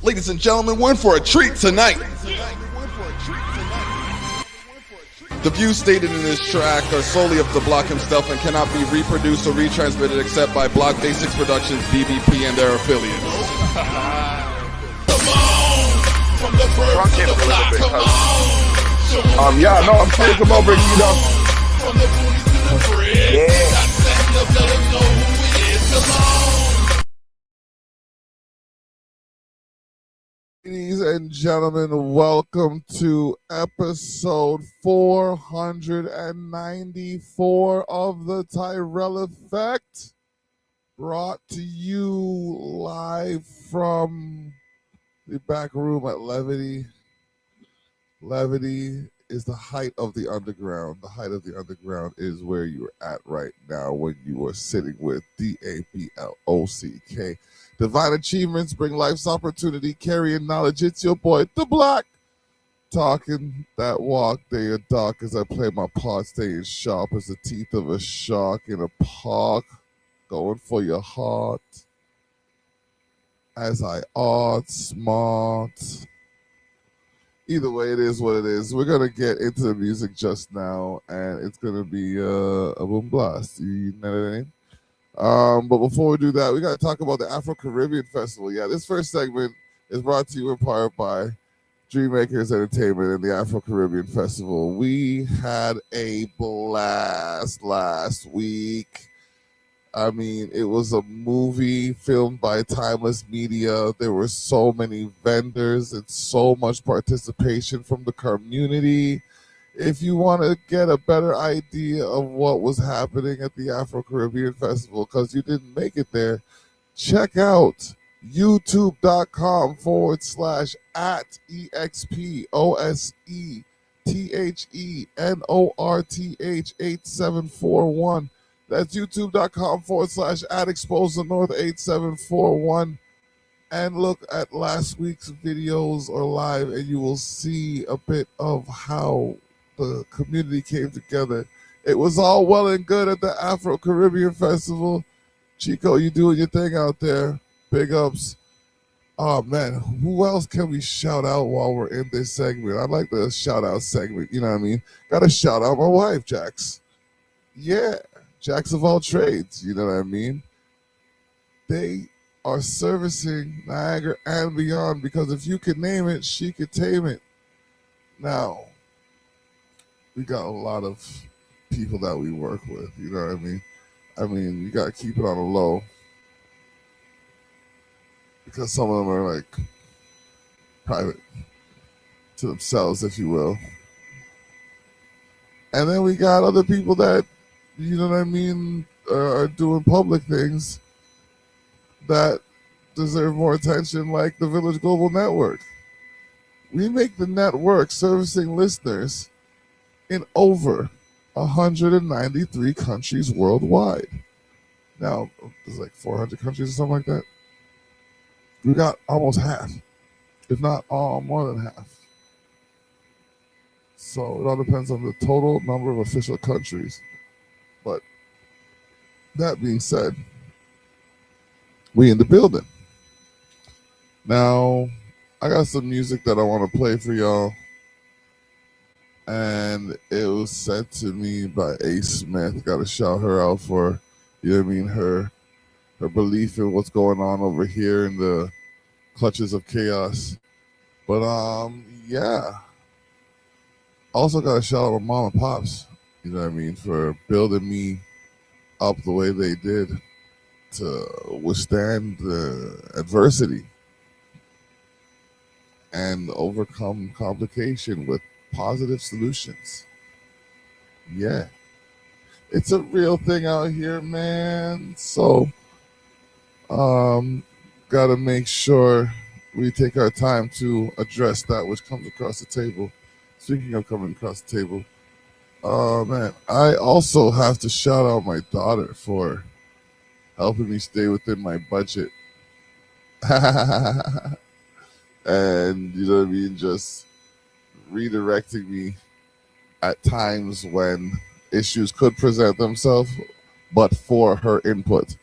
Ladies and gentlemen, we're in for a treat tonight. The views stated in this track are solely of the Block himself and cannot be reproduced or retransmitted except by Block Basics Productions, BBP, and their affiliates. Yeah, no, I'm serious about bringing you down. Yeah. Ladies and gentlemen, welcome to episode 494 of the Tyrell Effect, brought to you live from the back room at Levity. Levity is the height of the underground. The height of the underground is where you're at right now when you are sitting with DABLOCK. Divine achievements bring life's opportunity, carrying knowledge. It's your boy, The Black, talking that walk day or dark as I play my part, staying sharp as the teeth of a shark in a park, going for your heart as I art smart. Either way, it is what it is. We're going to get into the music just now, and it's going to be a boom blast. You know what I mean? But before we do that, we got to talk about the Afro Caribbean Festival. Yeah, this first segment is brought to you in part by Dreammakers Entertainment and the Afro Caribbean Festival. We had a blast last week. I mean, it was a movie filmed by Timeless Media. There were so many vendors and so much participation from the community. If you want to get a better idea of what was happening at the Afro Caribbean Festival, because you didn't make it there, check out youtube.com/@EXPOSETHENORTH8741. That's youtube.com/@ExposeTheNorth8741. And look at last week's videos or live, and you will see a bit of how the community came together. It was all well and good at the Afro Caribbean Festival. Chico, you doing your thing out there. Big ups. Oh man, who else can we shout out while we're in this segment? I'd like the shout out segment, you know what I mean? Gotta shout out my wife, Jax. Yeah, Jax of all trades, you know what I mean? They are servicing Niagara and beyond, because if you could name it, she could tame it. Now, we got a lot of people that we work with, you know what I mean? I mean, you got to keep it on the low, because some of them are like private to themselves, if you will. And then we got other people that, you know what I mean, are doing public things that deserve more attention, like the Village Global Network. We make the network servicing listeners in over 193 countries worldwide. Now, there's like 400 countries or something like that. We got almost half, if not all, more than half. So it all depends on the total number of official countries. But that being said, we in the building. Now, I got some music that I want to play for y'all. And it was sent to me by A. Smith. Got to shout her out for, you know what I mean, her belief in what's going on over here in the clutches of chaos. But yeah. Also got to shout out my mom and pops, you know what I mean, for building me up the way they did to withstand the adversity and overcome complication with positive solutions. Yeah, it's a real thing out here, man. So gotta make sure we take our time to address that which comes across the table. Speaking of coming across the table, man, I also have to shout out my daughter for helping me stay within my budget. And you know what I mean, just redirecting me at times when issues could present themselves, but for her input.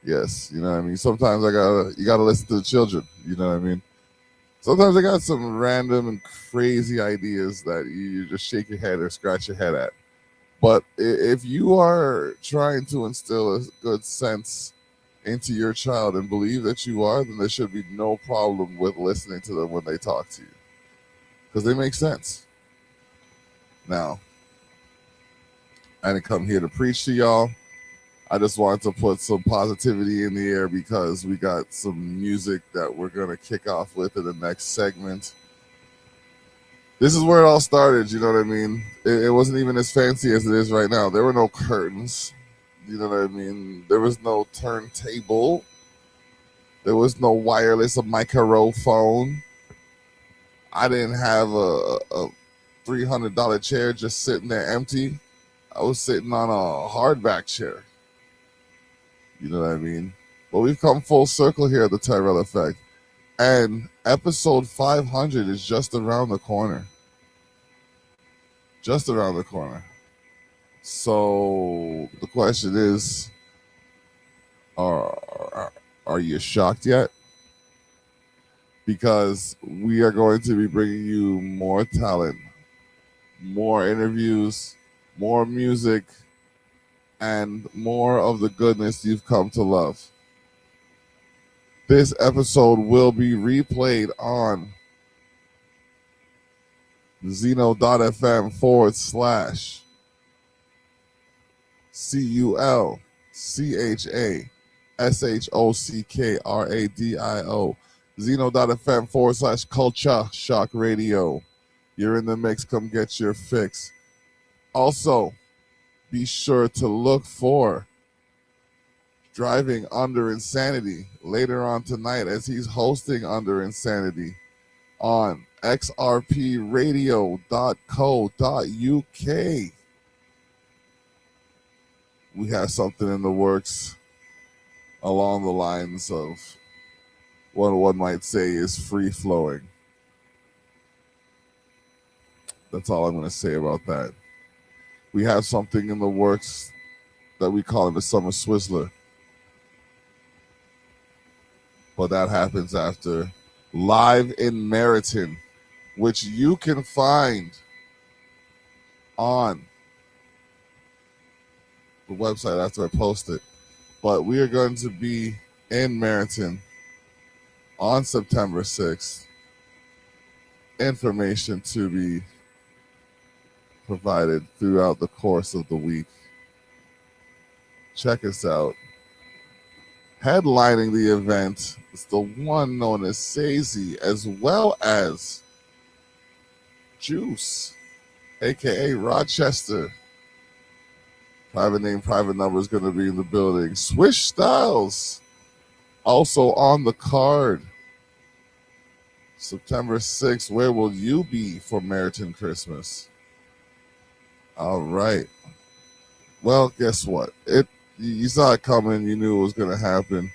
Yes, you know what I mean. Sometimes you gotta listen to the children. You know what I mean. Sometimes I got some random and crazy ideas that you just shake your head or scratch your head at. But if you are trying to instill a good sense into your child and believe that you are, then there should be no problem with listening to them when they talk to you because they make sense. Now, I didn't come here to preach to y'all. I just wanted to put some positivity in the air because we got some music that we're going to kick off with in the next segment. This is where it all started, you know what I mean? It wasn't even as fancy as it is right now. There were no curtains, you know what I mean? There was no turntable. There was no wireless microphone. I didn't have a $300 chair just sitting there empty. I was sitting on a hardback chair. You know what I mean? But we've come full circle here at the Tyrell Effect. And episode 500 is just around the corner. Just around the corner. So the question is, are you shocked yet? Because we are going to be bringing you more talent, more interviews, more music, and more of the goodness you've come to love. This episode will be replayed on Zeno.fm/CULCHASHOCKRADIO. Zeno.fm/Culture Shock Radio. You're in the mix. Come get your fix. Also, be sure to look for Driving Under Insanity later on tonight as he's hosting Under Insanity on xrpradio.co.uk. We have something in the works along the lines of what one might say is free flowing. That's all I'm going to say about that. We have something in the works that we call the Summer Swizzler. But that happens after Live in Meriton, which you can find on the website after I post it. But we are going to be in Meriton on September 6th. Information to be provided throughout the course of the week. Check us out. Headlining the event is the one known as Sazy, as well as Juice, aka Rochester. Private name, private number is going to be in the building. Swish Styles, also on the card. September 6th, where will you be for Meriton Christmas? All right. Well, guess what? You saw it coming. You knew it was going to happen.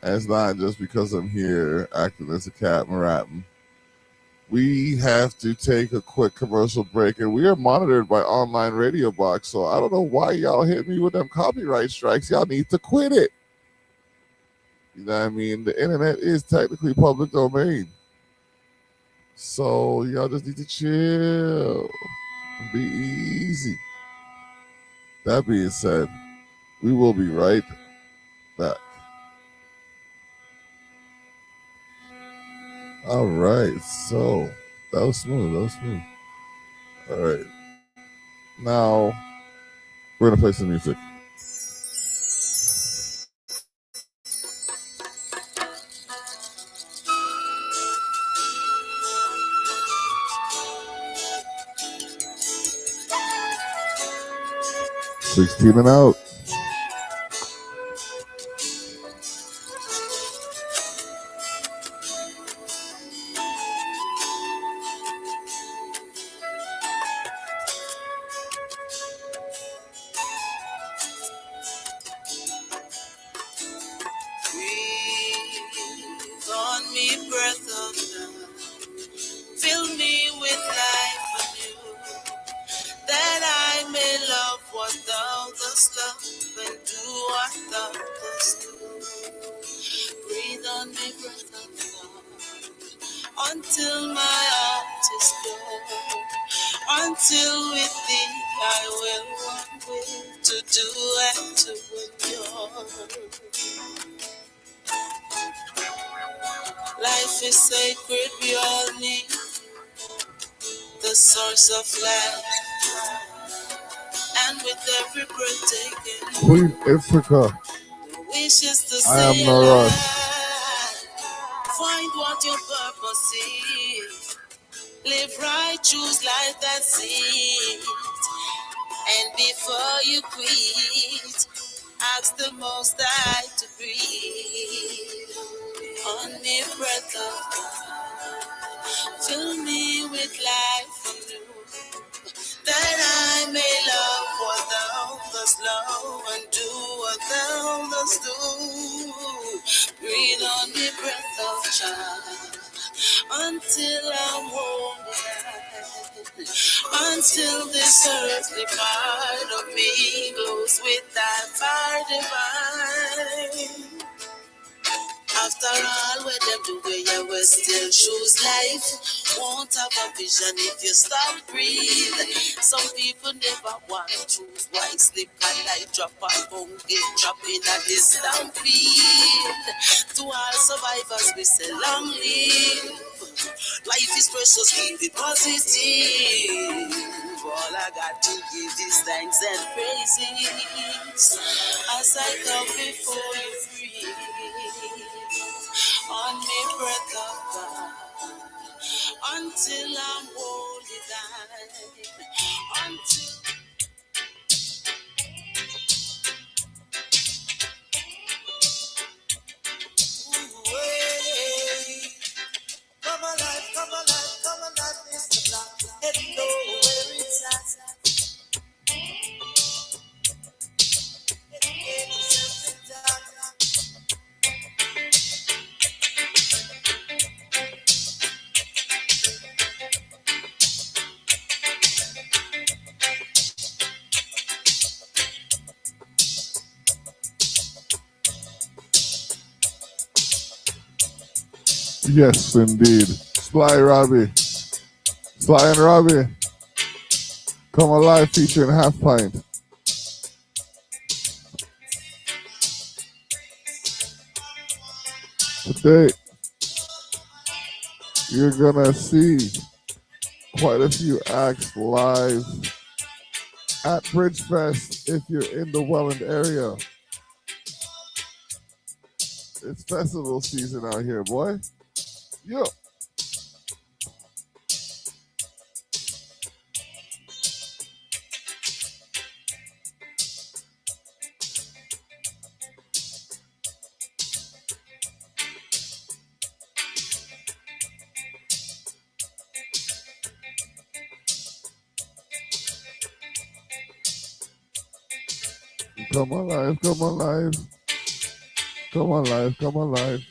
And it's not just because I'm here acting as a cat and rapping. We have to take a quick commercial break, and we are monitored by Online Radio Box. So I don't know why y'all hit me with them copyright strikes. Y'all need to quit it. You know what I mean? The internet is technically public domain. So y'all just need to chill and be easy. That being said, we will be right back. All right, so that was smooth. All right, now we're gonna play some music. $16 and out. That I may love what thou dost love. until my heart is pure. Until with thee I will want with to do and to endure. Life is sacred, we all need the source of life. And with every breath taken, Queen Africa, the wish is to I am stay no rush. alive. Find what your purpose is. Live right, choose life that's it. And before you quit, ask the Most High to breathe on me, breath of God. Fill me with life anew, that I may love what thou dost love and do what thou dost do. Breathe on me, breath of child, until I'm whole again, until this earthly part of me glows with thy fire divine. After all, where them do where you will still choose life. Won't have a vision if you stop breathe. Some people never want to choose wisely. Can I drop a bone, get dropping at this stampede? To all survivors, we say long live. Life is precious, keep it positive. All I got to give is thanks and praises as I come before you breathe on me, breath of God, until I'm wholly thine, until way. Come alive, come alive, come alive, Mr. Black. Let me know where it's at. It's every time. Yes, indeed. Sly Robbie. Sly and Robbie. Come alive featuring Half Pint. Today, you're gonna see quite a few acts live at Bridgefest if you're in the Welland area. It's festival season out here, boy. Yo. Come alive, come alive. Come alive, come alive.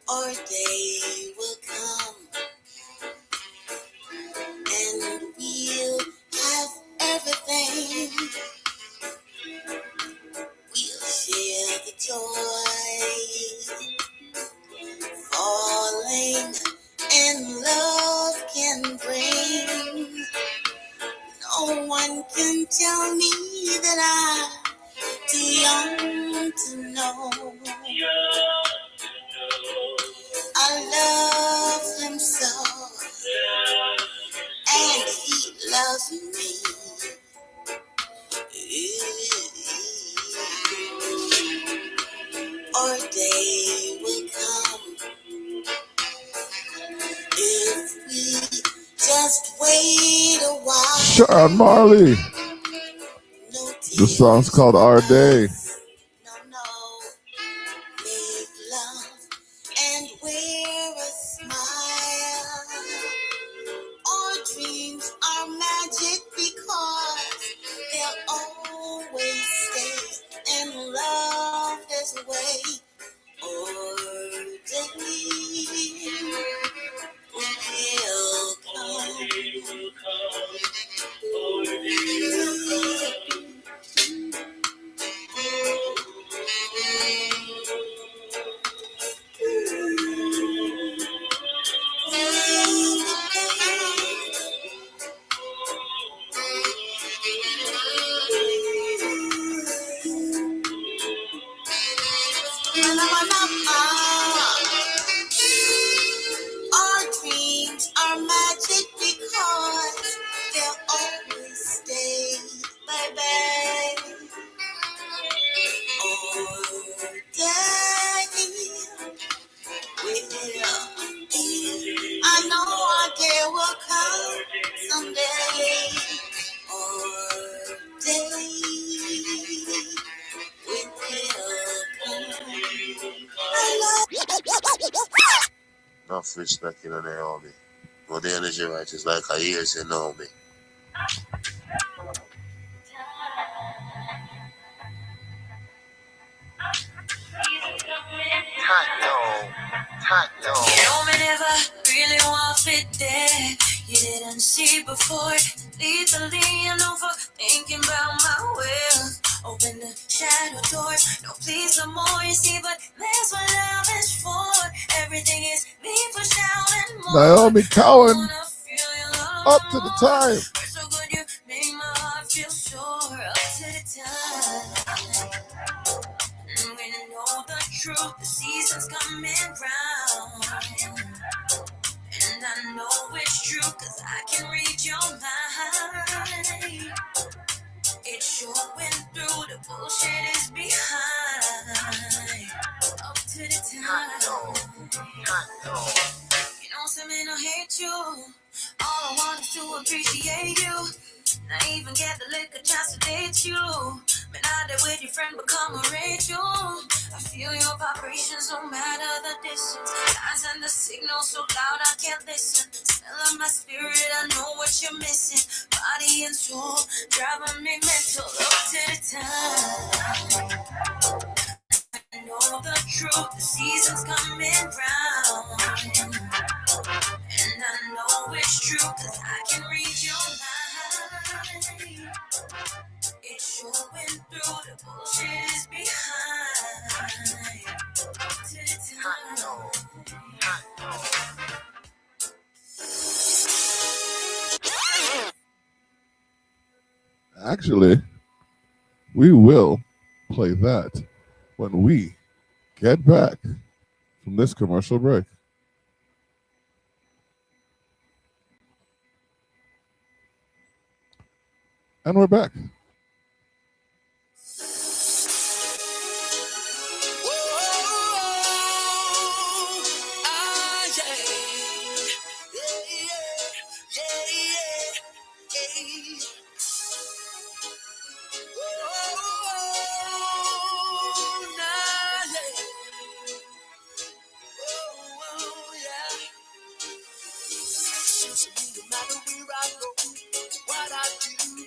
Our day will come and we'll have everything. We'll share the joy, falling, and love can bring. No one can tell me that I'm too young to know. I love him so, and he loves me. Our day will come if we just wait a while. Sean Marley. No The song's called Our Day. no. Make love and wear a smile. Our dreams are magic because they'll always stay and love this way. Our day will Enough respect in the army. But the energy right is like a years, you know me. You know me never really want fit there. You didn't see before. Legally, I know for thinking about my will. Open the shadow door. No, please, no more. You see, but that's what love is for. Everything is being pushed out and more. Naomi Cowan, I wanna feel your love up to the time. You're so good, you make my heart feel sure. Up to the time. And we know the truth, the season's coming round. And I know it's true, cause I can read your mind. It's showing through, the bullshit is behind. Up to the time. You know, some men don't hate you. All I want is to appreciate you. Not even get the liquor chance to date you. Been out there with your friend, become a Rachel. I feel your vibrations, no matter the distance. I send the signal so loud I can't listen. Smell of my spirit, I know what you're missing. Body and soul, driving me mental. Up to the time. I know the truth, the season's coming round. And I know it's true, cause I can read your mind. It's showing through, the bullshit is behind. Up to the time. Actually, we will play that when we get back from this commercial break. And we're back.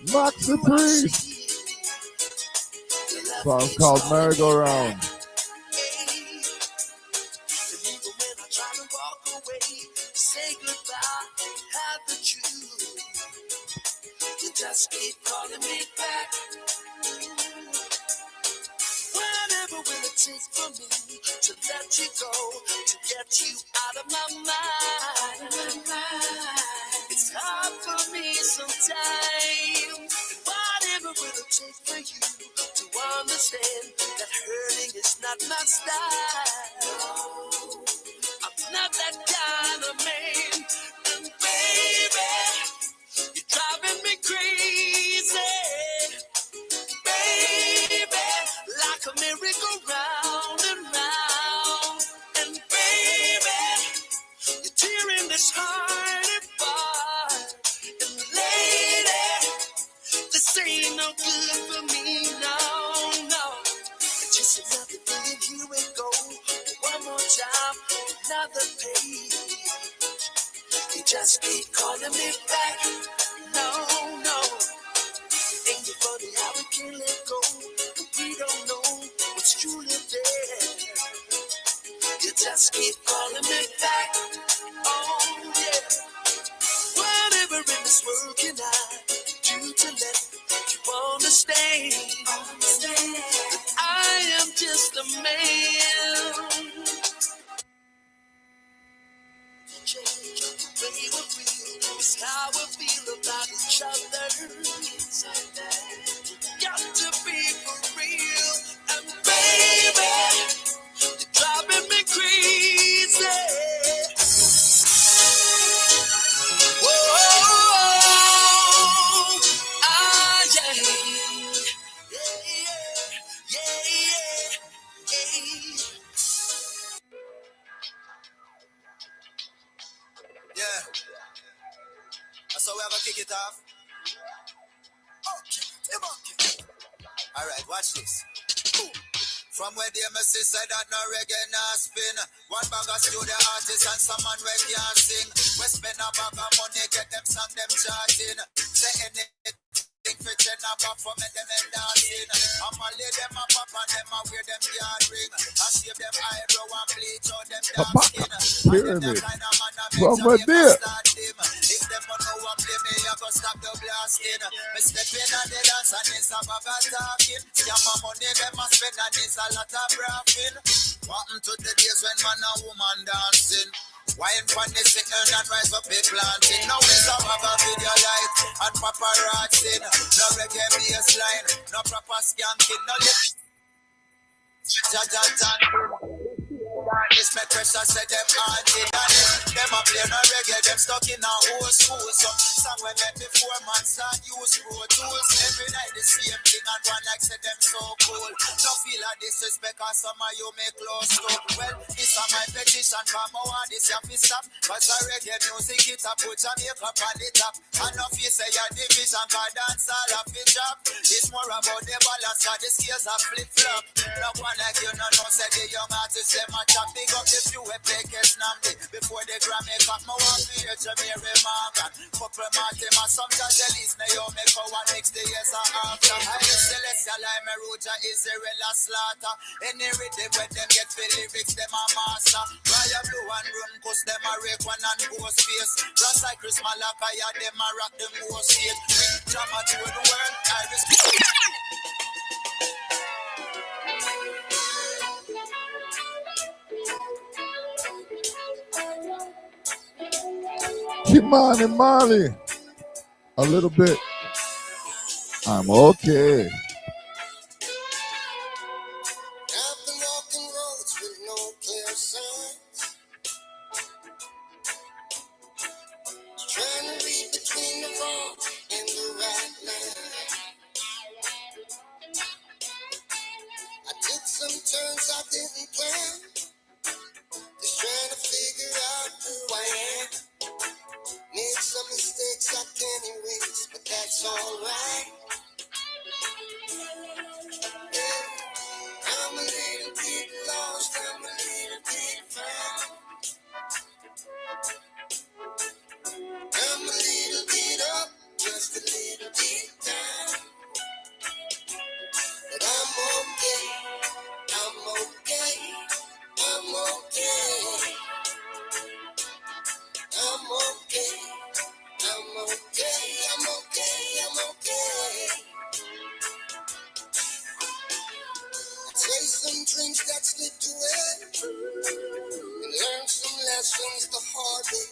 Maxi Priest. Song's called Merry-Go-Round. Just keep calling me back. Whatever will it take for me to let you go, to get you out of my mind? It's hard for me sometimes. Whatever will it take for you to understand that hurting is not my style? I'm not that kind of man, and baby, you're driving me crazy, baby, like a merry-go-round and round. And baby, you're tearing this heart apart. And lady, this ain't no good for me, no, no. It's just another day and here we go. One more time, another page. You just keep calling me back. No, no. Ain't it funny how we can't let go? We don't know what's truly there. You just keep calling me back. Oh, yeah. Whatever in this world can I do to let you understand? I am just a man. Change the way we feel. It's how we feel about each other. Got to be for real. And baby, you're driving me crazy. Whoa, ah, yeah. Yeah. So we have a kick it off. Okay. All right, watch this. From where they me see say that no reggae nah spin. One bag of studio artists and some man we can't sing. We spend a bag of money, get them song, them charting. Say anything for ten up for me, them and dancing. I'ma lay them a pop and them a wear them yard ring. I shave them eyebrow and bleach out them dark skin. Pyramid. From where there. If them don't know what play me, I go stop the blasting. Me step in and they dance and it's a bag of talking. Scam my money, them a spend and it's a lot of bragging. What happened to the days when man and woman dancing? Wine from the sitting and rise up a planting. Now it's a bag of video light and paparazzi. No reggae bassline, no proper skanking, no lip. This my pressure said them haunted. Them a play no reggae, them stuck in a old school. Some song when make me 4 months and use pro tools. Every night the same thing and one like said them so cool. No feel a disrespect cause some of you make close to. Well, this is my petition for more and this you fi stop. Cause the reggae music it a put Jamaica on the top. And no feel say your division cause dance all of the job. It's more about the balance cause the scales are flip flop. No one like you no say the young artists them a chop. Big up the few we play Kes Namdi before the Grammy cut. My one to hear Jamaica Morgan. Couple Martin and some Jajalies. Now you make a one mix the years after. I Celestial like my Roja Israel slaughter. Any rhythm when them get the lyrics them a master. Raya Blue and Rum cause them a rake one and ghost face. Just like Chris Malakaya them a rock the most shit. Drama to the world I respect. Kimani Mali. A little bit. I'm okay. I've been walking roads with no clear signs, trying to read between the wrong and the right line. I took some turns I didn't plan, just trying to figure out who I am. Made some mistakes I can't erase, but that's alright. I'm a little bit lost, I'm a little bit found. I'm a little bit up, just a little bit down. But I'm okay, I'm okay, I'm okay. I'm okay, I'm okay, I'm okay, I'm okay. Taste some drinks that slipped away and learn some lessons the hard way.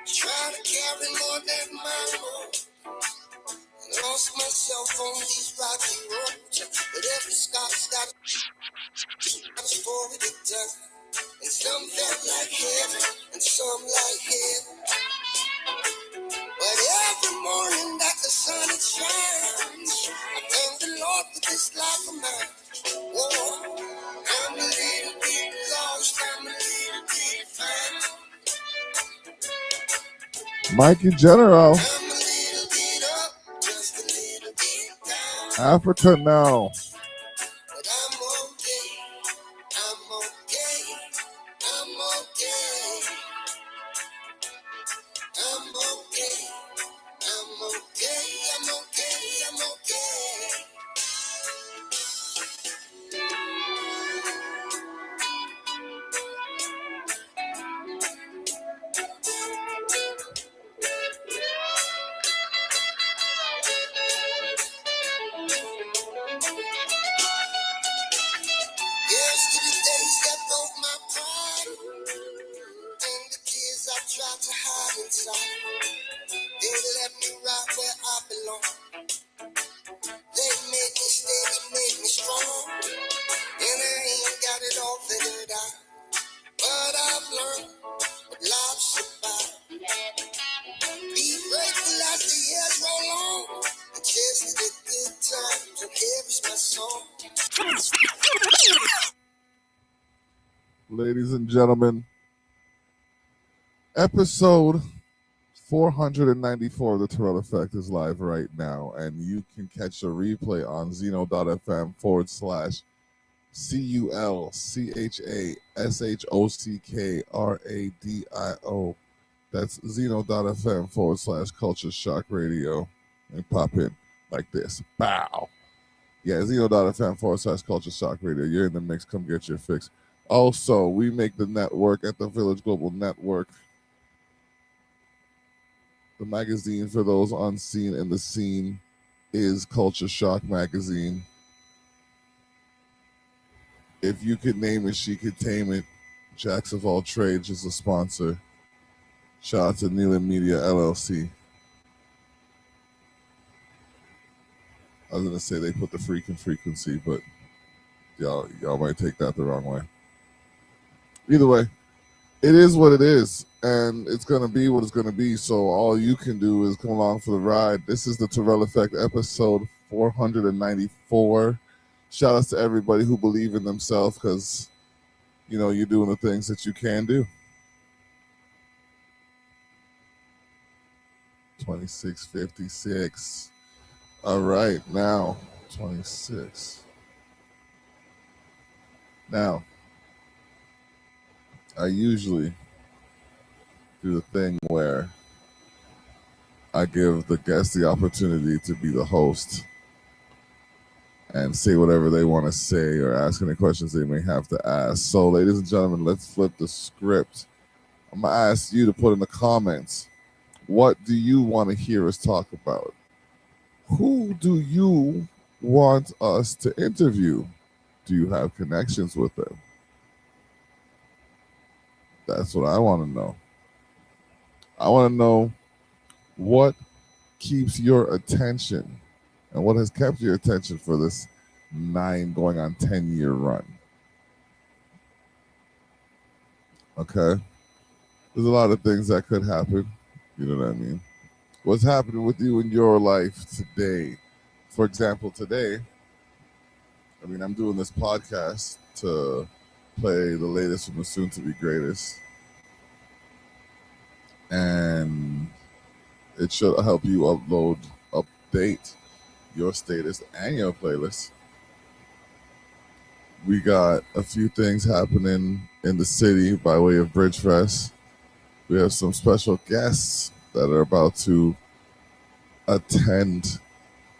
Try to carry more than my load and lost myself on these rocky roads. But every stop's got a story to tell, and some felt like heaven and some like hell. But every morning that the sun it shines, I thank the Lord for this life of mine. Oh, I'm a little bit lost, I'm a little bit found. Mikey General. I'm a little bit up, just a little bit down. Africa now. But I'm okay, I'm okay, I'm okay. I'm okay, I'm okay, I'm okay, I'm okay. Here's to the days that broke my pride and the tears I tried to hide inside. They let me right where I belong. They made me steady, made me strong. And I ain't got it all figured out, but I've learned what life's about. Be grateful as the years roll on, and chase the good times and here's my song. Ladies and gentlemen, episode 494 of the Terrell Effect is live right now, and you can catch a replay on zeno.fm CULCHASHOCKRADIO. That's Zeno.fm/culture shock radio. And pop in like this. Bow. Yeah, Zeno.fm/culture shock radio. You're in the mix. Come get your fix. Also, we make the network at the Village Global Network. The magazine for those unseen in the scene is Culture Shock Magazine. If you could name it, she could tame it. Jacks of all trades is a sponsor. Shout out to Neelan Media LLC. I was gonna say they put the freaking frequency, but y'all might take that the wrong way. Either way, it is what it is, and it's gonna be what it's gonna be. So all you can do is come along for the ride. This is the Terrell Effect, episode 494. Shout out to everybody who believe in themselves, because you're doing the things that you can do. 2656. All right, now 26. Now, I usually do the thing where I give the guest the opportunity to be the host and say whatever they want to say or ask any questions they may have to ask. So, ladies and gentlemen, let's flip the script. I'm going to ask you to put in the comments, what do you want to hear us talk about? Who do you want us to interview? Do you have connections with them? That's what I want to know. I want to know what keeps your attention and what has kept your attention for this 9 going on 10-year run. Okay? There's a lot of things that could happen. You know what I mean? What's happening with you in your life today? For example, today, I'm doing this podcast to play the latest from the soon-to-be greatest. And it should help you update your status and your playlist. We got a few things happening in the city by way of Bridge Fest. We have some special guests that are about to attend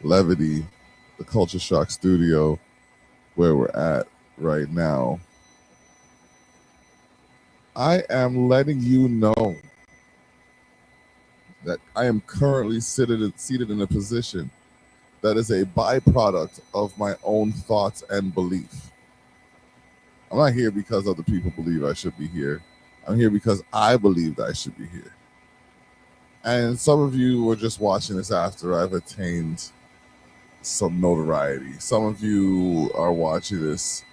Levity, the Culture Shock studio, where we're at right now. I am letting you know that I am currently seated in a position that is a byproduct of my own thoughts and belief. I'm not here because other people believe I should be here. I'm here because I believed I should be here. And some of you were just watching this after I've attained some notoriety. Some of you are watching this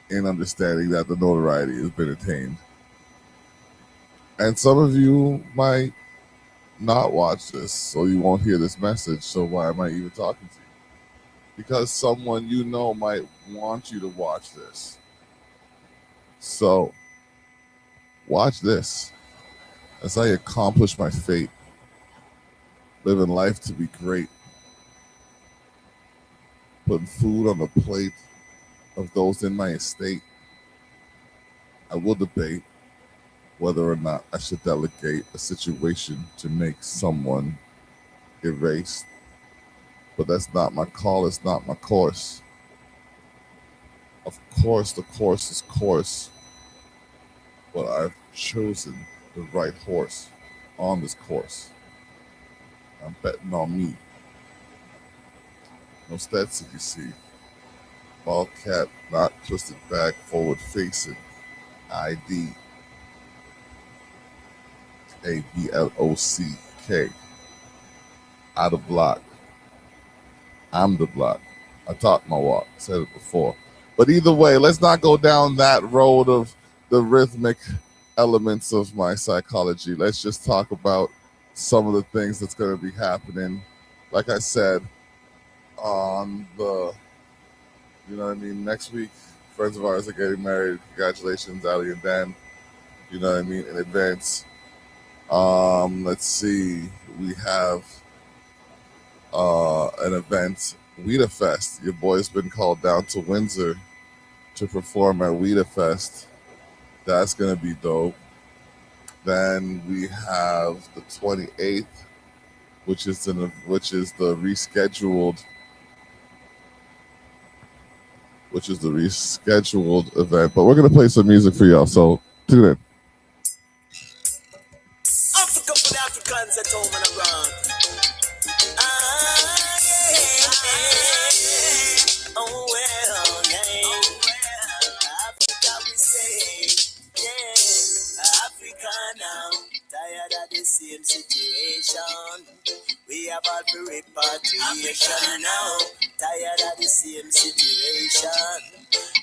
in understanding that the notoriety has been attained. And some of you might not watch this, so you won't hear this message. So why am I even talking to you? Because someone might want you to watch this. So watch this as I accomplish my fate, living life to be great, putting food on the plate of those in my estate. I will debate whether or not I should delegate a situation to make someone erased. But that's not my call, it's not my course. Of course, the course is course. But I've chosen the right horse on this course. I'm betting on me. No Stetson, you see. Ball cap, not twisted back, forward facing. ID. ABLOCK. Out of block. I'm the block. I talked my walk. Said it before. But either way, let's not go down that road of the rhythmic elements of my psychology. Let's just talk about some of the things that's going to be happening. Like I said, on the, next week, friends of ours are getting married. Congratulations, Ali and Dan. In advance. Let's see. We have an event, Weeda Fest. Your boy's been called down to Windsor to perform at Weeda Fest. That's gonna be dope. Then we have the 28th, which is the rescheduled event. But we're gonna play some music for y'all, so tune in. Africa for the Africans at home and abroad. Oh well, yeah. Africa we say, yeah. Africa now, tired of the same situation. We about to repatriation now, tired of the same situation.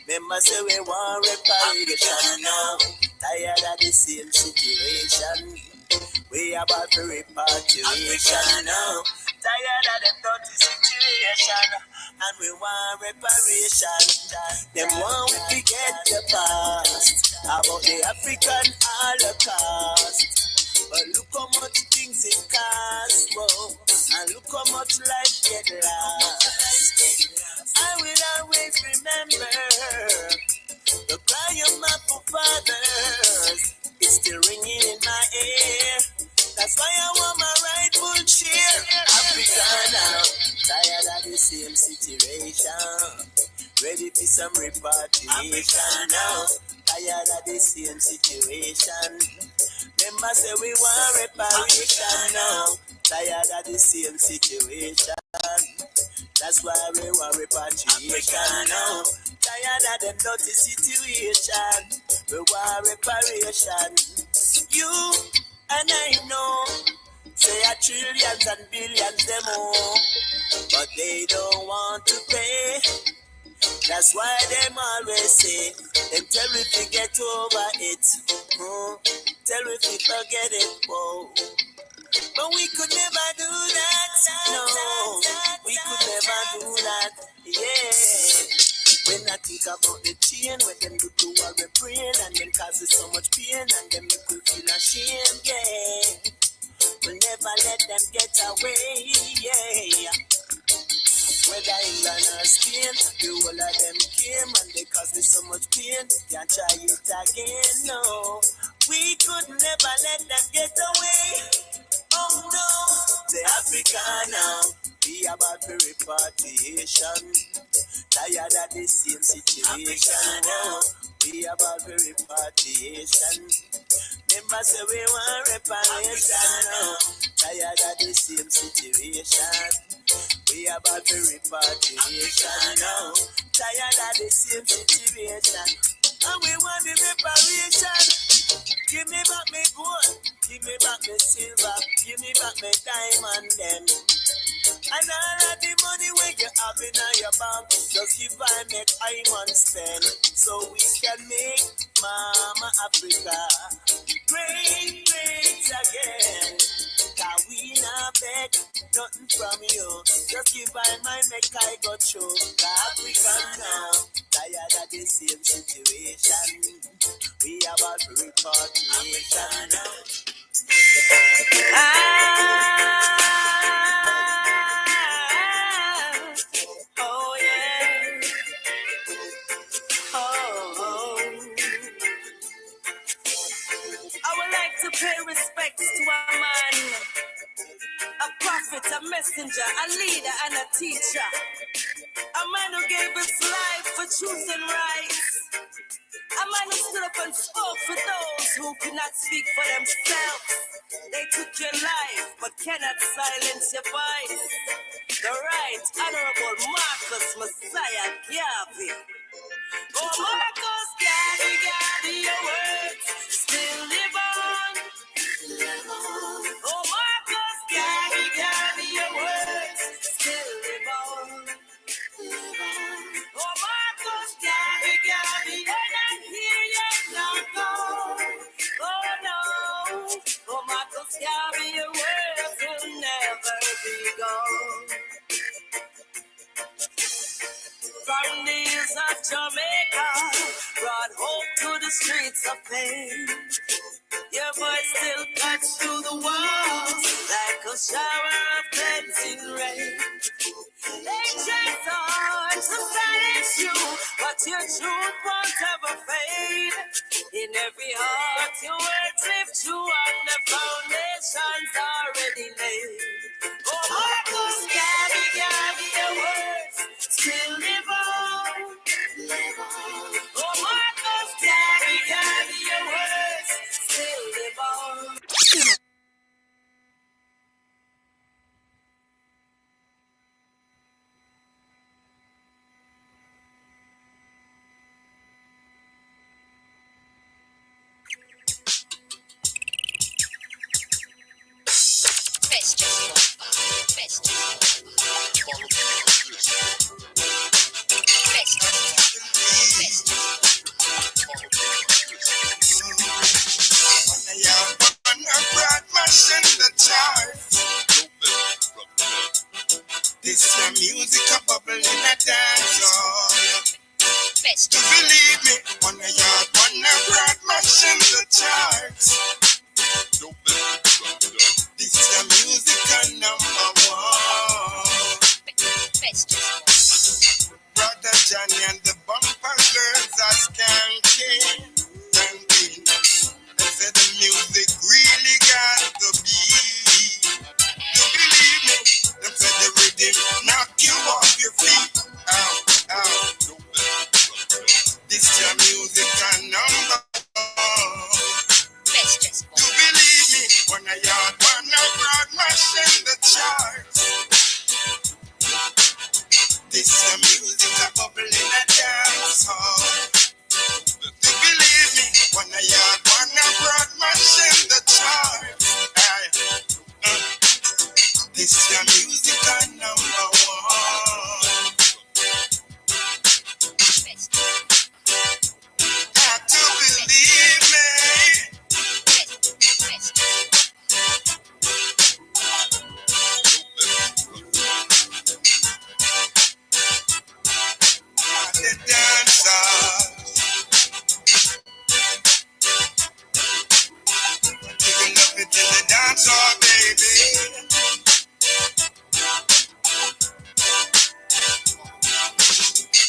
Remember say we want reparation now, tired of the same situation. We about to repatriation now, tired of them dirty situation, and we want reparation. Them want we forget the past about the African Holocaust. But look how much things it costs, whoa, and look how much life get lost. I will always remember the cry of my forefathers. It's still ringing in my ear. That's why I want my rightful share. Africa now, tired of the same situation. Ready for some repatriation now, tired of the same situation. Remember say we want reparation now, tired of the same situation. That's why we want repatriation now, tired of them dirty situation. We want reparation. You and I know, say a trillions and billions them all, but they don't want to pay. That's why them always say, them tell we to get over it, tell we to forget it, whoa. But we could never do that, no, we could never do that, yeah. When I think about the chain, when them do to our brain, and them causes so much pain, and them make we feel ashamed, yeah. We'll never let them get away, yeah. Whether England or Spain, the whole of them came and they caused me so much pain. Can't try it again, no. We could never let them get away. Oh no, the Africa now, be about the repatriation. Tired of the same situation now, we about the repatriation. Remember say we want reparation now, tired of the same situation. We about to repatriation now, tired of the same situation, and we want the reparation. Give me back my gold, give me back my silver, give me back my diamond them. And all of the money when you have in your bank, just give I make I spend, so we can make Mama Africa great, great again. Cause we not beg nothing from you, just give I my make I go through. Africa now, tired of the same situation. We about to repatriation now. Oh yeah. Oh. I would like to pay respects to a man, a prophet, a messenger, a leader, and a teacher. A man who gave his life for truth and rights. A man who stood up and spoke for those who could not speak for themselves. They took your life, but cannot silence your voice. The Right Honorable Marcus Messiah Garvey. Oh, Marcus Garvey, your words still live on. Oh, Marcus Garvey, your words still live on. Oh, Marcus Garvey, they're not here yet, not gone. Oh, no. Oh, Marcus Garvey, your words will never be gone. From the hills of Jamaica, brought hope to the streets of pain. Your voice still cuts through the walls like a shower of cleansing rain. changes on to silence you, but your truth won't ever fade. In every heart, your words live true on the foundations already laid. Oh, Marcus, carry your words, still live on. Oh, Marcus, carry your words, still live on. This music a bubble in a dance hall. You believe me? One of y'all wanna broad mashing the charts. This music a number one. Brother Johnny and the bumper girls are skanking. They say the music really got the beat. You believe me? Them say the rhythm knock you off your feet. Ow, ow. This your music and number one. You believe me? When I yard wanna broad mashing the charts. This your music a bubble in a dance hall. You believe me? When I yard wanna broad mashing the charts. This your music and number one. Got to believe me. The dancers, you can love it in the dance hall, baby.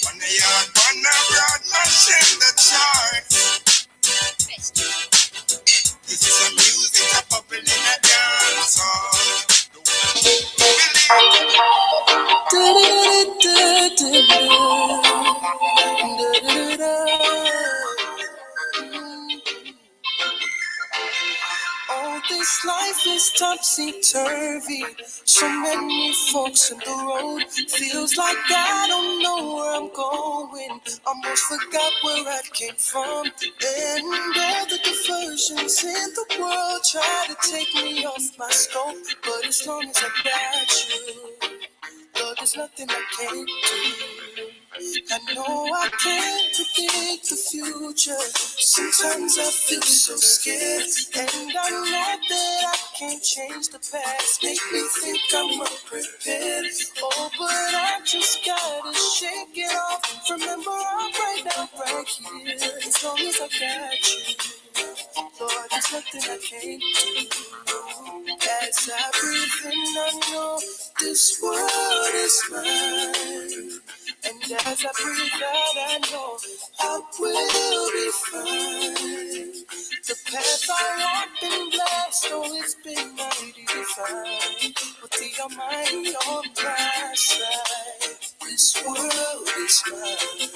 When they are gonna broad machine the charts. This is a music a bubble in a dance hall. Oh, this life is topsy-turvy. So many folks in the road. Feels like I don't know where I'm going. Almost forgot where I came from. And all the diversions in the world try to take me off my scope. But as long as I got you, Lord, there's nothing I can't do. I know I can't predict the future. Sometimes I feel so scared, and I know that I can't change the past. Make me think I'm unprepared. Oh, but I just gotta shake it off. Remember, I'm right now, right here. As long as I got you, Lord, there's nothing I can't do. As I breathe in, I know this world is mine. And as I breathe out, I know I will be fine. The path I walked been blessed, oh, it's been mighty defined. With the Almighty on my side, this world is mine.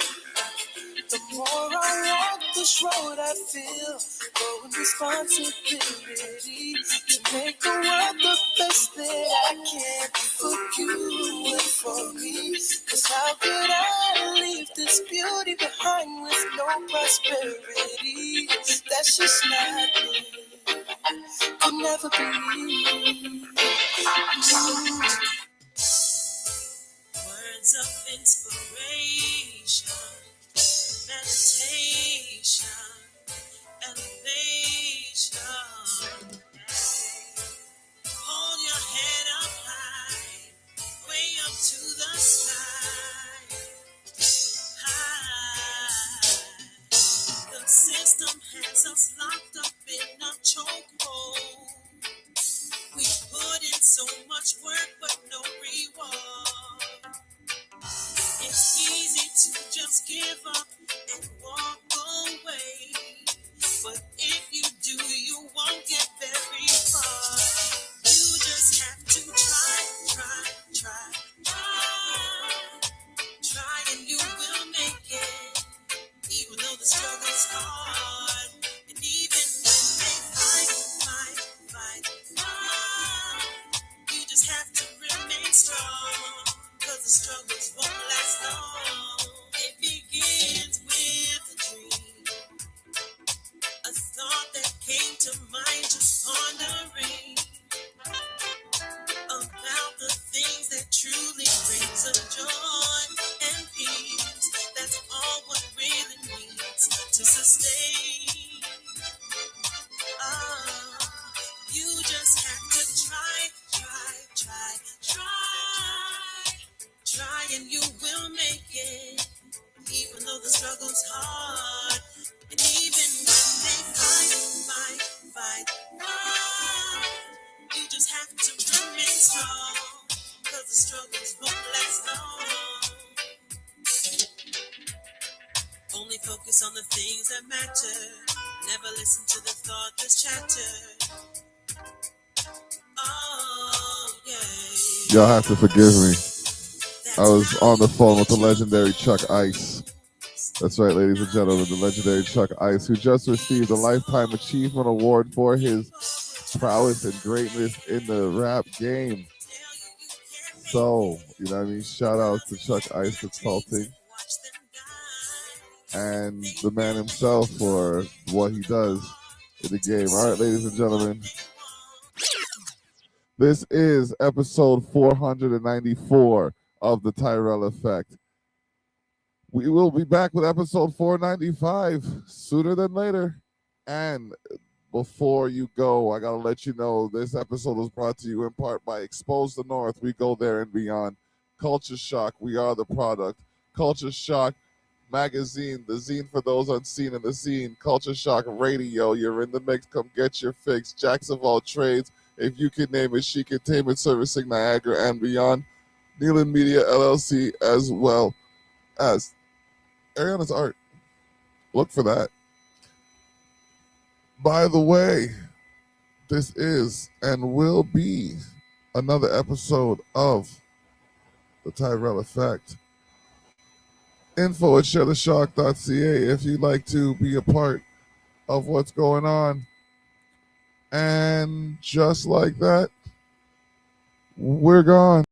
The more I walk this road, I feel growing responsibility to make the world the best that I can for you and for me. 'Cause how could I leave this beauty behind with no prosperity? That's just not me. Could never be. Words of inspiration, meditation, elevation. Hold your head up high, way up to the sky. High. The system has us locked up in a chokehold. We put in so much work, but no reward. to mind just pondering about the things that truly brings us joy and peace. That's all what really needs to sustain. You just have to try, and you will make it. Even though the struggle's hard, and even when they fight, you just have to remain strong, cause the struggles won't last long. Only focus on the things that matter. Never listen to the thoughtless chatter. Oh, yeah. Y'all have to forgive me. I was on the phone with the legendary Chuck Ice. That's right, ladies and gentlemen, the legendary Chuck Ice, who just received a Lifetime Achievement Award for his prowess and greatness in the rap game. So, you know what I mean? Shout out to Chuck Ice Consulting and the man himself for what he does in the game. All right, ladies and gentlemen, this is episode 494 of the Tyrell Effect. We will be back with episode 495 sooner than later. And before you go, I got to let you know this episode was brought to you in part by Expose the North. We go there and beyond. Culture Shock, we are the product. Culture Shock Magazine, the zine for those unseen in the scene. Culture Shock Radio, you're in the mix. Come get your fix. Jacks of all trades. If you can name it, Chic Entertainment Servicing Niagara and beyond. Neelan Media LLC, as well as Ariana's Art. Look for that. By the way, this is and will be another episode of the Tyrell Effect. Info at sharetheshock.ca if you'd like to be a part of what's going on. And just like that, we're gone.